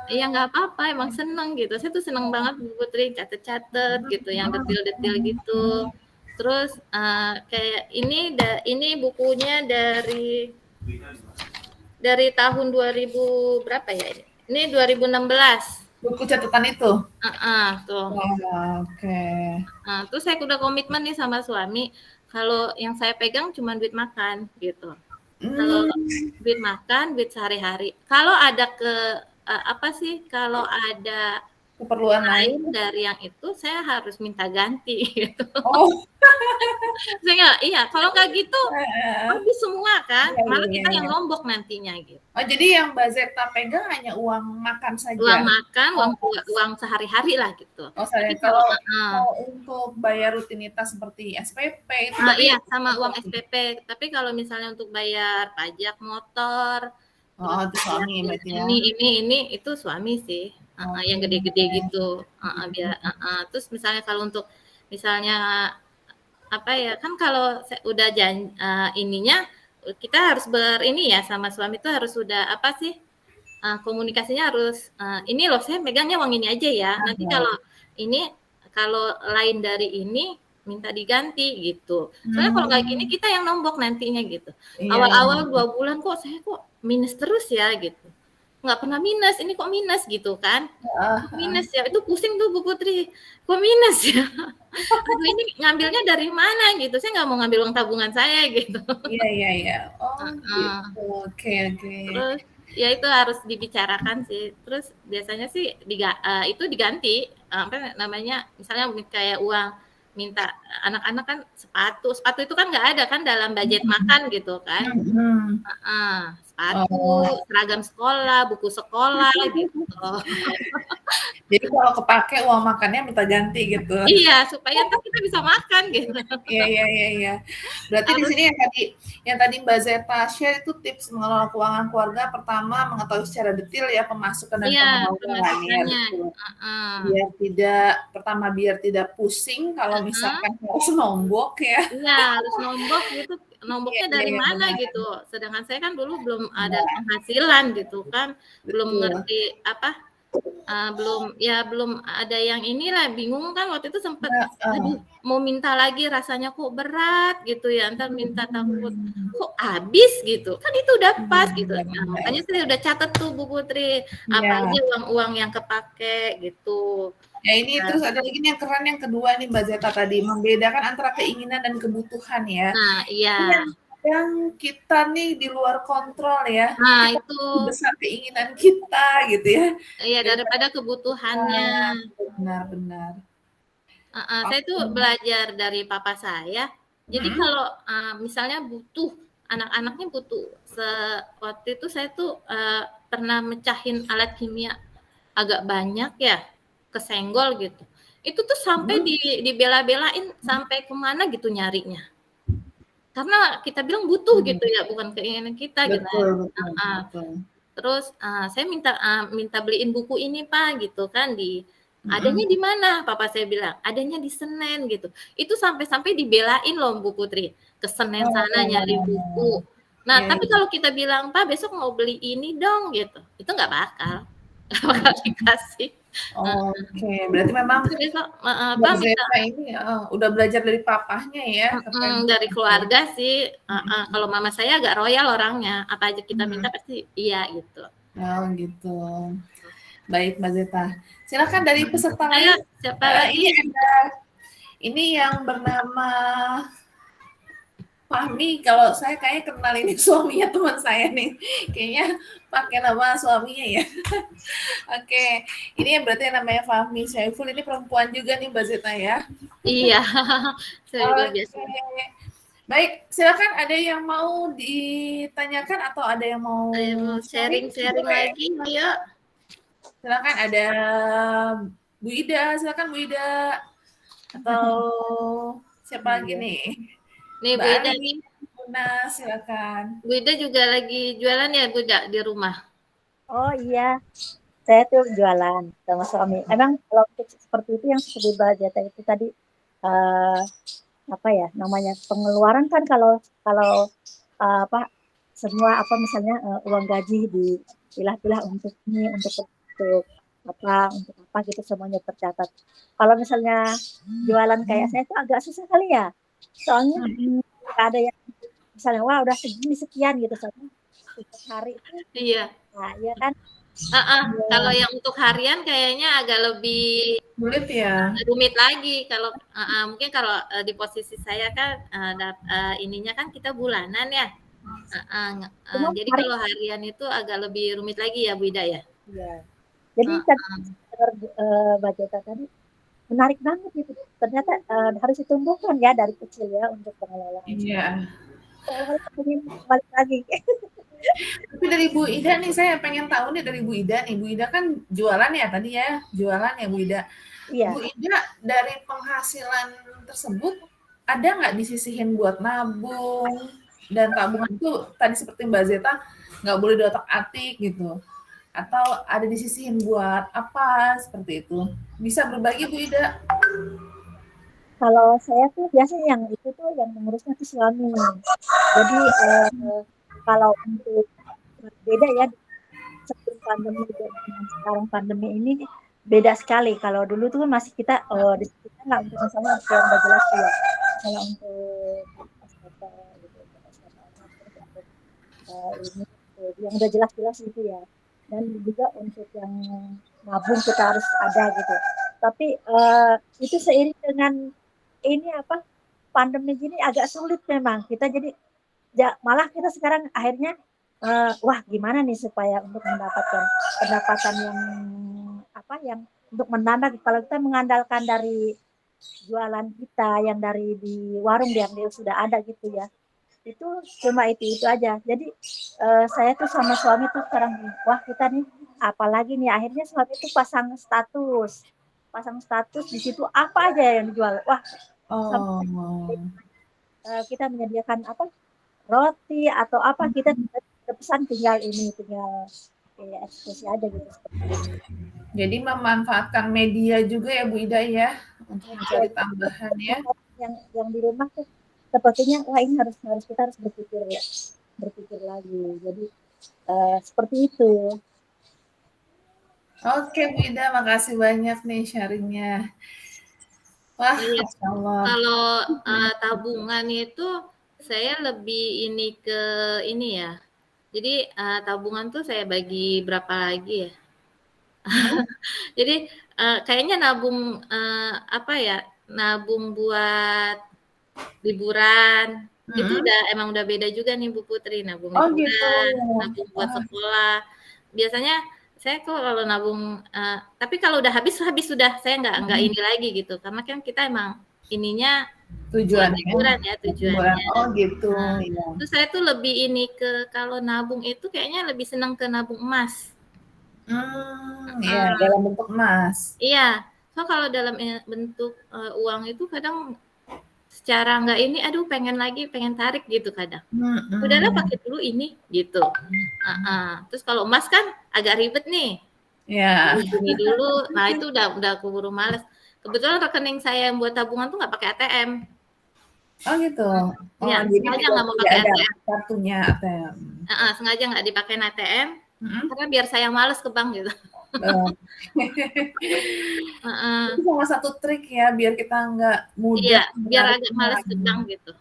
"Ya nggak apa-apa, emang seneng," gitu. Saya tuh seneng banget Bu Putri catet-catet gitu, yang detil-detil gitu. Terus, kayak ini bukunya dari tahun 2000 berapa ya ini? Ini 2016. Buku catatan itu? Heeh, tuh. Wah, oke. Nah, terus saya udah komitmen nih sama suami, kalau yang saya pegang cuma duit makan gitu. Kalau Mmm, duit makan, duit sehari-hari. Kalau ada apa sih, kalau ada keperluan lain lain? dari yang itu, saya harus minta ganti gitu. Oh, Saya nggak iya, kalau nggak gitu heeh. habis semua kan, Iya iya malah iya kita yang iya. nombok nantinya gitu. Oh, jadi yang Mbak Zeta pegang hanya uang makan saja? Uang makan, Oh, uang sehari-hari lah gitu. oh Tapi saya kalau kalau kalau untuk bayar rutinitas seperti SPP itu berarti iya sama uang SPP. Tapi kalau misalnya untuk bayar pajak motor, terus oh, itu bayar suami bill berarti ya? ini itu suami sih, yang Oke. gede-gede gitu, biar terus misalnya kalau untuk misalnya apa ya, kan kalau udah ininya kita harus ini ya sama suami itu harus sudah apa sih, komunikasinya harus, "Ini loh saya megangnya uang ini aja ya, nanti kalau ini kalau lain dari ini minta diganti," gitu. Soalnya kalau nggak gini Mmm, kita yang nombok nantinya gitu. iya iya. Awal-awal 2 bulan kok saya kok minus terus ya gitu, nggak pernah minus, ini kok minus gitu kan. Heeh Kok heeh. minus ya, itu pusing tuh Bu Putri, kok minus ya? Aduh ini ngambilnya dari mana gitu, saya nggak mau ngambil uang tabungan saya gitu. Iya iya iya. Oh, Heeh. gitu. Oke oke. Terus, ya itu harus dibicarakan sih. Terus biasanya sih itu diganti, apa namanya, misalnya kayak uang minta anak-anak kan sepatu, sepatu itu kan nggak ada kan dalam budget makan gitu kan. Mhm. Heeh, sepatu, Oh. seragam sekolah, buku sekolah gitu. Jadi kalau kepakai uang makannya minta ganti gitu. Iya, supaya entar kita bisa makan gitu. Iya iya iya iya. Berarti di Harus sini yang tadi Mbak Zeta share itu tips mengelola keuangan keluarga, pertama mengetahui secara detail ya pemasukan dan iya, pengeluaran, ya pemasukannya, betul. heeh, Biar tidak pusing kalau heeh. misalkan harus nombok ya. Iya, harus nombok gitu, Iya nomboknya iya dari iya, mana benar gitu. Sedangkan saya kan dulu belum ada benar, penghasilan gitu kan, belum betul. ngerti apa, belum ada yang inilah, bingung kan waktu itu sempet, Heeh. aduh mau minta lagi rasanya kok berat gitu ya, entar minta takut kok habis gitu, kan itu udah Iya, pas gitu. benar Nah, benar. makanya saya udah catet tuh Bu Putri, apa Iya. aja uang-uang yang kepake gitu. Ya ini terus ada lagi nih yang keren yang kedua nih Mbak Zeta tadi, membedakan antara keinginan dan kebutuhan ya. Nah, iya. Ini yang kadang kita nih di luar kontrol ya, Nah, kita itu. lebih besar keinginan kita gitu ya, Iya, daripada daripada kebutuhannya. benar benar. Heeh, saya tuh Oke. belajar dari papa saya. Jadi Mhm. kalau, misalnya butuh anak-anaknya butuh waktu itu saya tuh, pernah mecahin alat kimia agak banyak ya, kesenggol gitu. Itu tuh sampai Mhm. dibela-belain sampai ke mana gitu nyarinya. Karena kita bilang butuh Mhm. gitu ya, bukan keinginan kita gitu. Betul betul Heeh. betul. Terus, saya minta beliin buku ini, Pak, gitu kan Mhm. adanya di mana? Papa saya bilang, "Adanya di Senen," gitu. Itu sampai-sampai dibelain loh Bu Putri, ke Senen sana nyari buku. Oh, Nah, iya tapi iya. kalau kita bilang, "Pak, besok mau beli ini dong," gitu, itu nggak bakal, nggak bakal Mhm. dikasih. Oke, berarti memang Itu besok Mbak "Pak, minta." Zeta ini udah belajar dari papahnya ya, keren Dari banget ya. keluarga sih, heeh, Mhm. kalau mama saya agak royal orangnya, apa aja kita minta Mhm. pasti iya gitu. Oh gitu. Baik Mbak Zeta. Silakan dari peserta Ayo, lain. siapa lagi? Ini ada ini yang bernama Fahmi, kalau saya kayaknya kenal ini suaminya teman saya nih. Kayaknya pakai nama suaminya ya. Oke, ini yang berarti yang namanya Fahmi Syaiful, ini perempuan juga nih Mbak Zeta ya. Iya, saya juga biasa. Oke. Baik, silakan ada yang mau ditanyakan atau ada yang mau Ayo sharing-sharing Boleh. lagi, ayo. Silakan ada Bu Ida, silakan Bu Ida. Atau siapa lagi nih? Nih Bu Mbak Ida Ali, nih. Muna, silakan. Bu Ida juga lagi jualan ya Bu Ida di rumah? Oh iya, saya tuh jualan sama suami. Emang kalau untuk seperti itu yang seperti Mbak Jata itu tadi eh, apa ya namanya pengeluaran kan kalau kalau apa semua apa misalnya uang gaji dipilah-pilah untuk ini untuk apa gitu semuanya tercatat. Kalau misalnya jualan kayak saya itu agak susah kali ya. Soalnya ada yang misalnya wah udah segini sekian gitu soalnya setiap hari itu Iya. nah ya kan Kalau yang untuk harian kayaknya agak lebih Sulit ya. rumit lagi. Kalau mungkin kalau di posisi saya kan ininya kan kita bulanan ya. cuma Jadi hari kalau harian itu agak lebih rumit lagi ya Bu Ida ya. ya. Jadi Uh, tadi budget tadi menarik banget gitu. Ternyata harus ditumbuhkan ya dari kecil ya untuk pengelolaan. Iya. Soalnya ingin balik lagi. Tapi dari Bu Ida nih, saya pengen tahu nih dari Bu Ida nih. Bu Ida kan jualan ya tadi ya, jualan ya Bu Ida. Iya. Bu Ida dari penghasilan tersebut ada nggak disisihin buat nabung dan tabungan itu tadi seperti Mbak Zeta nggak boleh diotak-atik gitu atau ada disisihin buat apa seperti itu bisa berbagi Bu Ida. Kalau saya tuh biasanya yang itu tuh yang mengurusnya tuh suami. Jadi kalau untuk beda ya sebelum pandemi dan sekarang pandemi ini beda sekali. Kalau dulu tuh masih kita diskusikan lah untuk misalnya untuk yang udah jelas tuh ya. Kalau untuk SPP gitu, untuk SPP anak, terus untuk ini yang udah jelas-jelas gitu ya. Dan juga untuk yang nabung kita harus ada gitu. Tapi itu seiring dengan ini apa pandemi gini agak sulit memang kita jadi malah kita sekarang akhirnya wah gimana nih supaya untuk mendapatkan pendapatan yang apa yang untuk menambah kalau kita mengandalkan dari jualan kita yang dari di warung yang dia sudah ada gitu ya itu cuma itu aja jadi saya tuh sama suami tuh sekarang wah kita nih apalagi nih akhirnya suami tuh pasang status di situ apa aja yang dijual wah sampai kita menyediakan apa roti atau apa kita pesan tinggal ekspresi aja gitu seperti itu. Jadi memanfaatkan media juga ya Bu Ida ya untuk mencari tambahan ya. Yang di rumah tuh sepertinya wah ini harus kita harus berpikir lagi. Jadi seperti itu. Oke Bu Ida, makasih banyak nih sharingnya. Wah, Iya. Masya Allah. Kalau tabungan itu saya lebih ini ke ini ya. Jadi tabungan tuh saya bagi berapa lagi ya. Jadi kayaknya nabung apa ya? Nabung buat liburan itu emang udah beda juga nih Bu Putri, nabung liburan, gitu. nabung buat sekolah. Biasanya saya kok kalau nabung tapi kalau udah habis sudah saya nggak ini lagi gitu karena kan kita emang ininya tujuannya liburan ya tujuannya. Oh gitu. Ya. Terus saya tuh lebih ini ke kalau nabung itu kayaknya lebih senang ke nabung emas. Iya, dalam bentuk emas. Iya, so kalau dalam bentuk uang itu kadang secara nggak ini, aduh pengen tarik gitu kadang. Udahlah pakai dulu ini gitu. Terus kalau emas kan agak ribet nih. Ya. Ini dulu, nah itu udah keburu males. Kebetulan rekening saya yang buat tabungan tuh nggak pakai ATM. Oh gitu. Ya, jadi sengaja nggak mau pakai ATM. Kartunya ATM. Sengaja nggak dipakai ATM, karena biar saya males ke bank gitu. Itu salah satu trik ya biar kita nggak mudah. Iya, biar agak males ke bank gitu.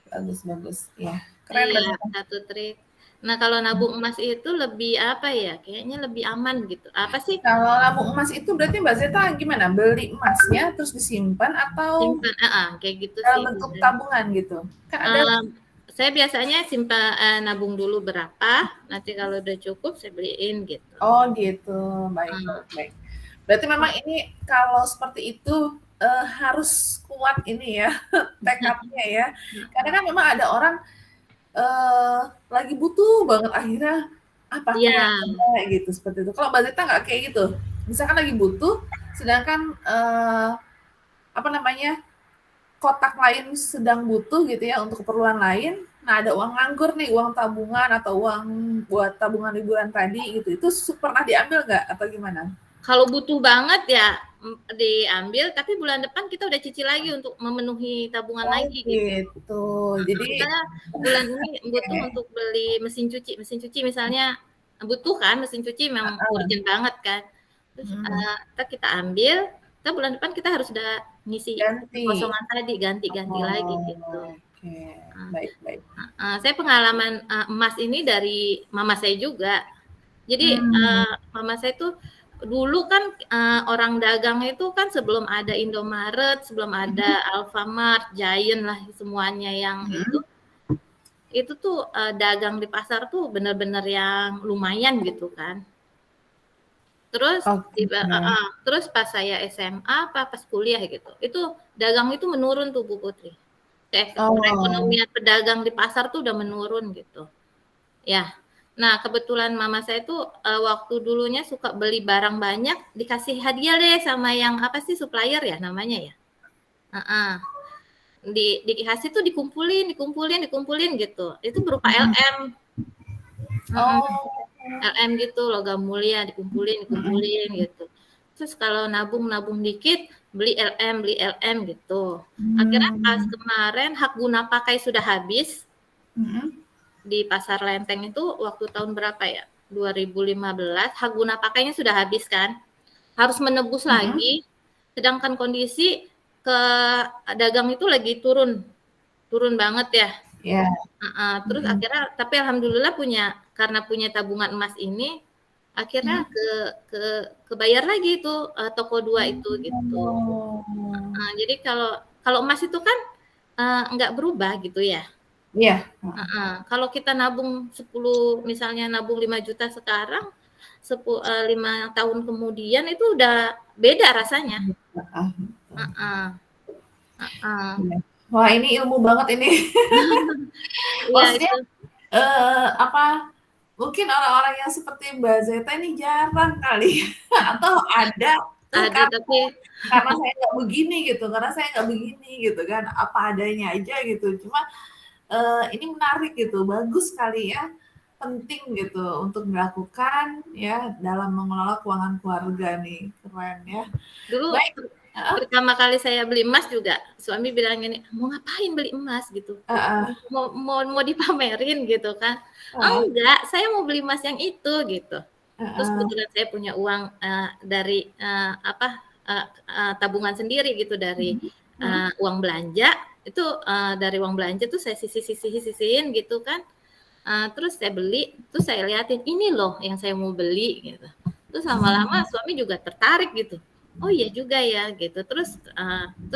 Bagus ya. Keren. Iya, satu trik. Nah kalau nabung emas itu lebih apa ya? Kayaknya lebih aman gitu. Apa sih? Kalau nabung emas itu berarti Mbak Zeta gimana? Beli emasnya terus disimpan atau simpan? Kayak gitu dalam sih. Bentuk tabungan gitu. Kan ada. Saya biasanya simpan nabung dulu berapa, nanti kalau udah cukup saya beliin gitu. Oh gitu, baik. Berarti memang ini kalau seperti itu harus kuat ini ya tekadnya ya. Karena kan memang ada orang lagi butuh banget akhirnya pakai Iya. yang ada gitu seperti itu. Kalau Mbak Zeta nggak kayak gitu, misalkan lagi butuh, sedangkan apa namanya kotak lain sedang butuh gitu ya untuk keperluan lain. Nah ada uang nganggur nih, uang tabungan atau uang buat tabungan liburan tadi gitu. Itu pernah diambil nggak atau gimana? Kalau butuh banget ya diambil, tapi bulan depan kita udah cicil lagi untuk memenuhi tabungan lagi gitu. Gitu. Jadi Misalnya bulan ini butuh untuk beli mesin cuci misalnya butuh kan mesin cuci memang urgent banget kan. Terus kita ambil, kita bulan depan kita harus udah ngisi kosongan tadi, ganti-ganti lagi gitu. Oke, baik. Saya pengalaman emas ini dari mama saya juga. Jadi mama saya tuh dulu kan orang dagang itu kan sebelum ada Indomaret, sebelum ada Alfamart, Giant lah semuanya yang itu tuh dagang di pasar tuh benar-benar yang lumayan gitu kan. Terus terus pas saya SMA pas kuliah gitu, itu dagang itu menurun tuh Bu Putri. Perekonomian pedagang di pasar tuh udah menurun gitu. Ya. Nah, kebetulan mama saya tuh waktu dulunya suka beli barang banyak, dikasih hadiah deh sama yang apa sih supplier ya namanya ya. Dikasih tuh dikumpulin gitu. Itu berupa LM. LM gitu, logam mulia dikumpulin gitu. Terus kalau nabung dikit, beli LM gitu. Akhirnya pas kemarin hak guna pakai sudah habis. Di Pasar Lenteng itu waktu tahun berapa ya? 2015, hak guna pakainya sudah habis kan. Harus menebus lagi. Sedangkan kondisi ke dagang itu lagi turun banget ya. Terus akhirnya tapi alhamdulillah karena punya tabungan emas ini akhirnya kebayar lagi itu toko 2 itu gitu. Jadi kalau emas itu kan nggak berubah gitu ya. Iya. Kalau kita nabung 5 juta sekarang 5 tahun kemudian itu udah beda rasanya. Wah, ini ilmu banget ini. Maksudnya mungkin orang-orang yang seperti Mbak Zeta ini jarang kali atau ada tapi karena saya nggak begini gitu kan, apa adanya aja gitu. Cuma ini menarik gitu, bagus sekali ya, penting gitu untuk dilakukan ya dalam mengelola keuangan keluarga nih, keren ya. Dulu pertama kali saya beli emas juga, suami bilang gini, mau ngapain beli emas gitu, mau dipamerin gitu kan. Enggak, saya mau beli emas yang itu gitu. Terus kebetulan saya punya uang dari tabungan sendiri gitu dari uang belanja. Itu dari uang belanja tuh saya sisihin gitu kan. Terus saya beli, terus saya liatin ini loh yang saya mau beli gitu. Terus lama-lama suami juga tertarik gitu. Oh iya juga ya gitu. Terus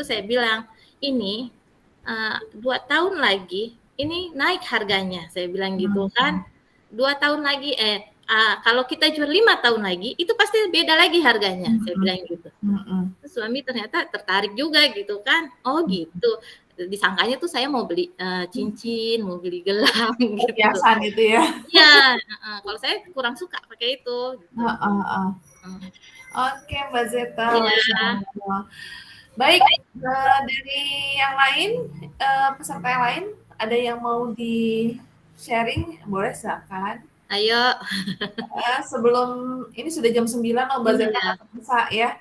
saya bilang ini 2 tahun lagi ini naik harganya. Saya bilang gitu kan. 2 tahun lagi kalau kita jual 5 tahun lagi itu pasti beda lagi harganya. Saya bilang gitu. Terus suami ternyata tertarik juga gitu kan. Oh gitu. Disangkanya tuh saya mau beli cincin, mau beli gelang gitu. Perhiasan gitu ya. Iya, kalau saya kurang suka pakai itu. Gitu. Oke, Mbak Zeta. Ya. Baik, dari yang lain, peserta yang lain, ada yang mau di-sharing? Boleh, silakan. Ayo. Sebelum, ini sudah jam 9, Mbak Zeta bisa ya.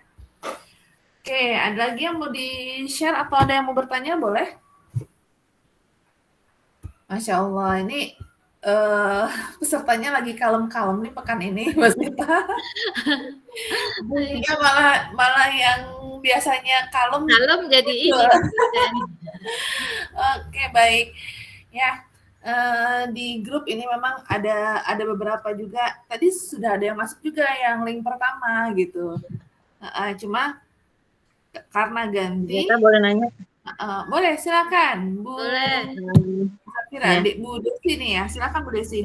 Oke, ada lagi yang mau di-share atau ada yang mau bertanya? Boleh? Masya Allah, ini pesertanya lagi kalem-kalem nih pekan ini, Mbak Zeta. Ya, malah yang biasanya kalem jadi ini. Oke, baik. Ya, di grup ini memang ada beberapa juga. Tadi sudah ada yang masuk juga yang link pertama gitu. Cuma karena ganti. Kita boleh nanya? Boleh, silakan, Bu. Boleh. Bu Desi nih ya, silakan Bu Desi.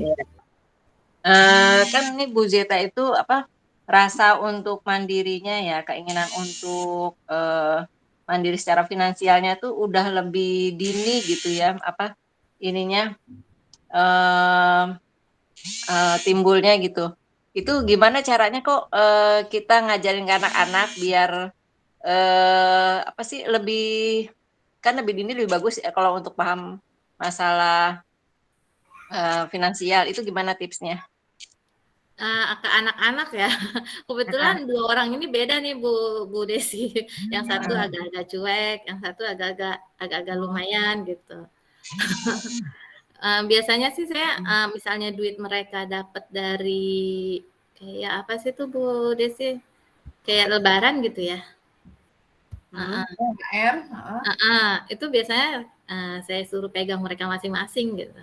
Kan ini Bu Zeta itu rasa untuk mandirinya ya, keinginan untuk mandiri secara finansialnya tuh udah lebih dini gitu ya, ininya timbulnya gitu. Itu gimana caranya kok kita ngajarin ke anak-anak biar lebih dini lebih bagus ya kalau untuk paham masalah finansial itu gimana tipsnya? Ke anak-anak ya. Kebetulan 2 orang ini beda nih Bu Desi. Yang satu agak-agak cuek, yang satu agak-agak lumayan gitu. Biasanya sih saya misalnya duit mereka dapat dari kayak apa sih tuh Bu Desi? Kayak lebaran gitu ya. THR, Itu biasanya saya suruh pegang mereka masing-masing gitu.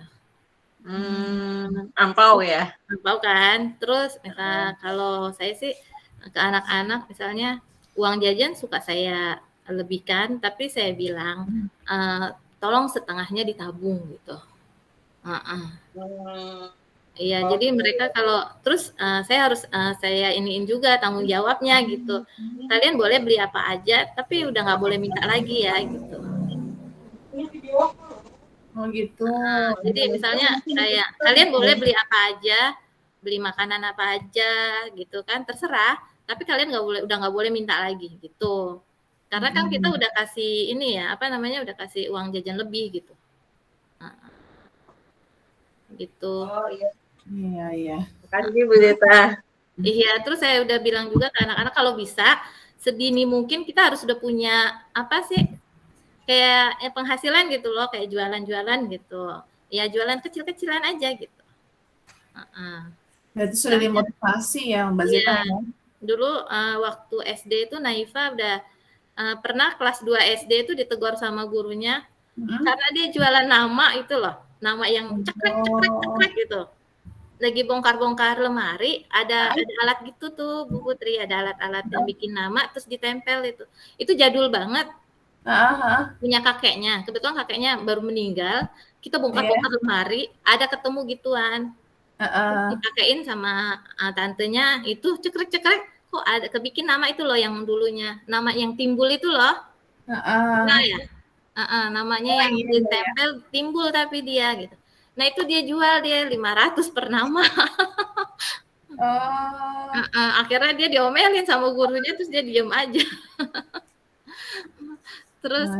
Angpau ya? Angpau kan. Terus kalau saya sih ke anak-anak misalnya uang jajan suka saya lebihkan, tapi saya bilang tolong setengahnya ditabung gitu. Iya, jadi mereka kalau terus saya harus saya iniin juga tanggung jawabnya gitu. Kalian boleh beli apa aja, tapi udah nggak boleh minta lagi ya gitu. Oh gitu. Jadi misalnya kayak kalian boleh beli apa aja, beli makanan apa aja gitu kan, terserah. Tapi kalian udah nggak boleh minta lagi gitu. Karena kan kita udah kasih ini ya, udah kasih uang jajan lebih gitu. Gitu. Oh iya. Iya. Makasih Bu Zeta. Iya, terus saya udah bilang juga ke anak-anak kalau bisa sedini mungkin kita harus udah punya kayak penghasilan gitu loh, kayak jualan-jualan gitu. Ya jualan kecil-kecilan aja gitu. Berarti sudah dimotivasi ya Mbak Zeta ya? Dulu waktu SD itu Naifa udah pernah kelas 2 SD itu ditegur sama gurunya karena dia jualan nama itu loh, nama yang cekrek gitu. Lagi bongkar-bongkar lemari, ada alat gitu tuh Bu Putri, ada alat-alat yang bikin nama terus ditempel itu. Itu jadul banget. Punya kakeknya, kebetulan kakeknya baru meninggal, kita bongkar-bongkar lemari, ada ketemu gituan. Dipakein sama tantenya, itu cekrek-cekrek, kok ada kebikin nama itu loh yang dulunya, nama yang timbul itu loh. Nah ya, namanya yang ditempel timbul tapi dia gitu. Nah itu dia jual dia 500 per nama. Akhirnya dia diomelin sama gurunya, terus dia diem aja. Terus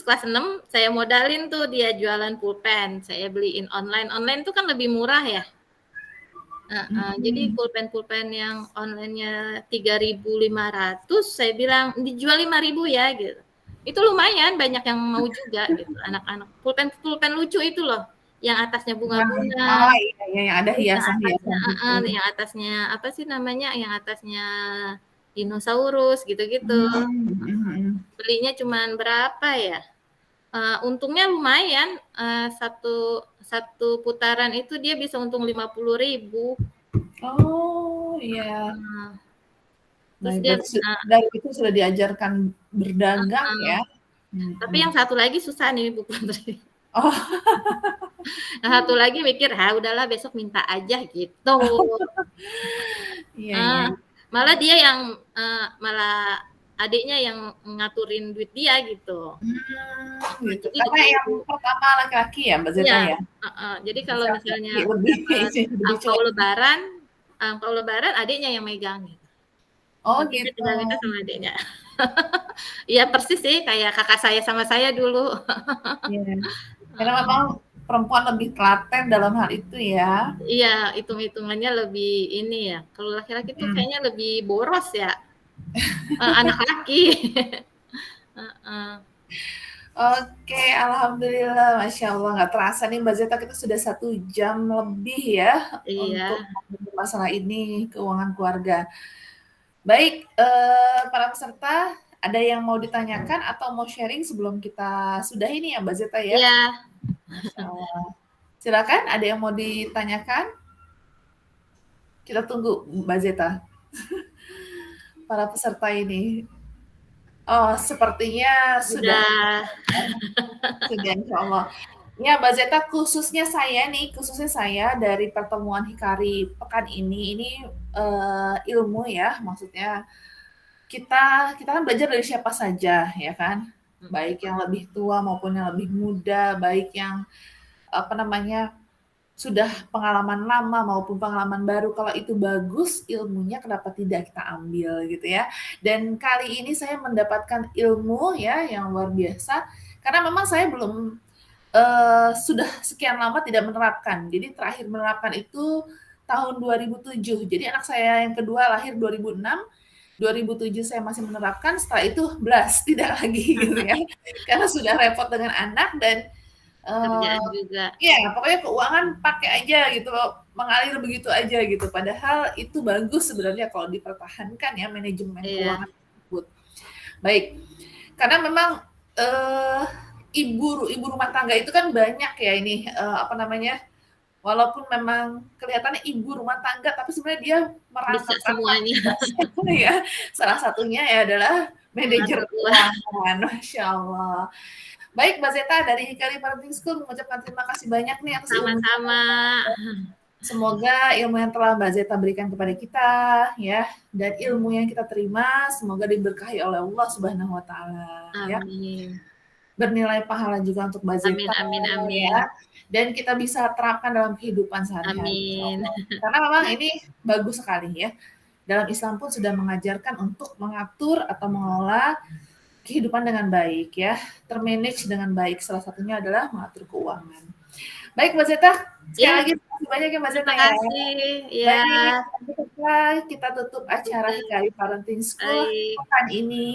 kelas 6 saya modalin tuh dia jualan pulpen, saya beliin online. Online tuh kan lebih murah ya. Jadi pulpen yang online-nya 3.500, saya bilang dijual 5.000 ya gitu. Itu lumayan banyak yang mau juga gitu anak-anak. Pulpen lucu itu loh, yang atasnya bunga-bunga. Iya, yang ada hiasan-hiasan. Yang atasnya apa sih namanya? Yang atasnya dinosaurus gitu-gitu. Belinya cuman berapa ya? Untungnya lumayan, satu putaran itu dia bisa untung 50.000. Oh iya. Terus dari itu sudah diajarkan berdagang ya. Tapi yang satu lagi susah nih Bu Putri. Oh. Yang satu lagi mikir, udahlah besok minta aja gitu. Iya. Malah dia yang malah adiknya yang ngaturin duit dia gitu. Gitu. Karena yang pertama laki-laki ya Mbak Zeta ya. Jadi kalau misalnya angpau lebaran adiknya yang megang gitu. Oh gitu. Tinggal minta sama adiknya. Iya persis sih kayak kakak saya sama saya dulu. Iya. Karena memang perempuan lebih telaten dalam hal itu ya. Iya, hitung-hitungannya lebih ini ya. Kalau laki-laki tuh kayaknya lebih boros ya. Anak laki. Oke, alhamdulillah, masya Allah, nggak terasa nih Mbak Zeta kita sudah 1 jam lebih ya untuk masalah ini keuangan keluarga. Baik, para peserta ada yang mau ditanyakan atau mau sharing sebelum kita sudahi nih ya Mbak Zeta ya? Iya. Silakan, ada yang mau ditanyakan? Kita tunggu Mbak Zeta. Para peserta ini. Oh, sepertinya sudah insya Allah. Ya Mbak Zeta, khususnya saya dari pertemuan Hikari pekan ini ilmu ya, maksudnya kita kan belajar dari siapa saja, ya kan? Baik yang lebih tua maupun yang lebih muda, baik yang apa namanya sudah pengalaman lama maupun pengalaman baru. Kalau itu bagus ilmunya, kenapa tidak kita ambil gitu ya. Dan kali ini saya mendapatkan ilmu ya yang luar biasa karena memang saya belum sudah sekian lama tidak menerapkan. Jadi terakhir menerapkan itu tahun 2007. Jadi anak saya yang kedua lahir 2006. 2007 saya masih menerapkan, setelah itu blast, tidak lagi gitu ya. Karena sudah repot dengan anak dan Kerjaan juga. ya pokoknya keuangan pakai aja gitu, mengalir begitu aja gitu. Padahal itu bagus sebenarnya kalau dipertahankan ya manajemen keuangan tersebut. Baik, karena memang ibu rumah tangga itu kan banyak ya ini apa namanya, walaupun memang kelihatannya ibu rumah tangga, tapi sebenarnya dia merangkap Bisa semuanya. ya. Salah satunya ya adalah manajer Orang tua. keuangan, Masya Allah. Baik, Mbak Zeta dari Hikari Parenting School mengucapkan terima kasih banyak nih atas ilmu. Sama-sama. Semoga ilmu yang telah Mbak Zeta berikan kepada kita ya, dan ilmu yang kita terima semoga diberkahi oleh Allah Subhanahu wa taala ya. Amin. Bernilai pahala juga untuk Mbak Amin, Zeta amin, amin. ya. Dan kita bisa terapkan dalam kehidupan sehari-hari. Amin. Karena memang ini bagus sekali ya. Dalam Islam pun sudah mengajarkan untuk mengatur atau mengelola kehidupan dengan baik ya, termanage dengan baik. Salah satunya adalah mengatur keuangan. Baik Mbak Zeta, sekali Ya. lagi terima kasih banyak ya Mbak Zeta Terima kasih. Ya. Baik, kita tutup acara Hikari Parenting School Baik. pekan ini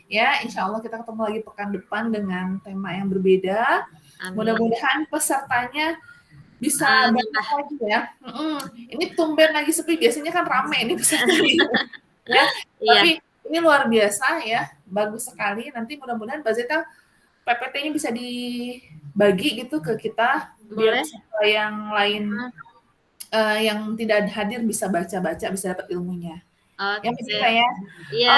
ya. Insya Allah kita ketemu lagi pekan depan dengan tema yang berbeda. Amin. Mudah-mudahan pesertanya bisa Nambah. banyak lagi ya. Ini tumben lagi sepi, biasanya kan rame ini pesertanya. Ya, Iya. tapi ini luar biasa ya, bagus sekali. Nanti mudah-mudahan Mbak Zeta PPT-nya bisa dibagi gitu ke kita, biar Boleh. peserta yang lain yang tidak hadir bisa baca-baca, bisa dapat ilmunya. Oke. Ya Mbak Zeta ya. Iya.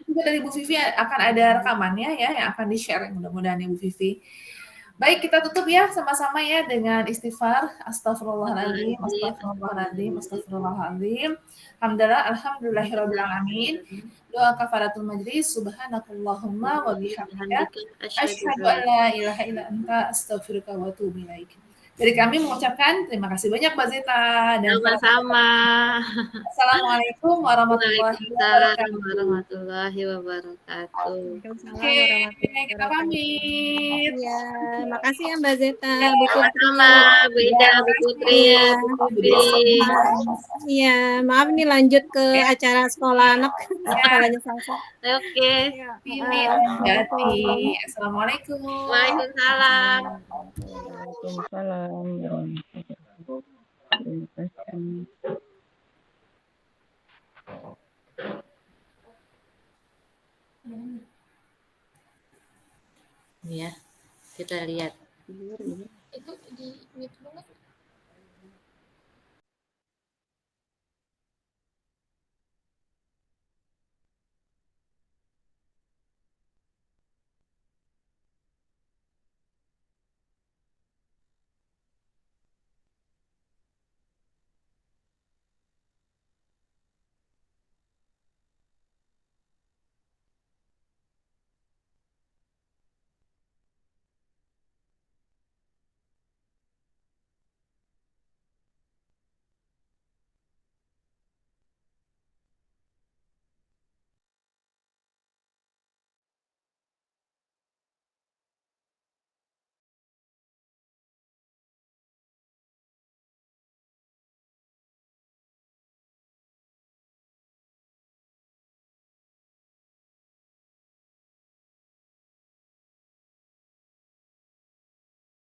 Juga dari Bu Vivi akan ada rekamannya ya yang akan di-share mudah-mudahan ya Bu Vivi. Baik, kita tutup ya sama-sama ya dengan istighfar. Astagfirullahaladzim, astagfirullahaladzim, astagfirullahaladzim. Alhamdulillah, alhamdulillahirabbil alamin. Doa kafaratul majlis. Subhanakallahumma wa bihamdika asyhadu an la ilaha illa anta astaghfiruka wa atubu ilaik. Dari kami mengucapkan terima kasih banyak Mbak Zeta dan Sama-sama. Assalamualaikum warahmatullahi wabarakatuh. Warahmatullahi wabarakatuh. Oke, kita pamit. Iya, makasih ya Mbak Zeta, Bu Putri. Sama-sama, Bu Ida, Bu Putri, Bu Putri. Iya, maaf nih lanjut ke acara sekolah anak, sekolahnya Salsa. Oke. Ini Jati. Assalamualaikum. Waalaikumsalam. Waalaikumsalam warahmatullahi wabarakatuh. Ya, kita lihat. Itu di mute banget.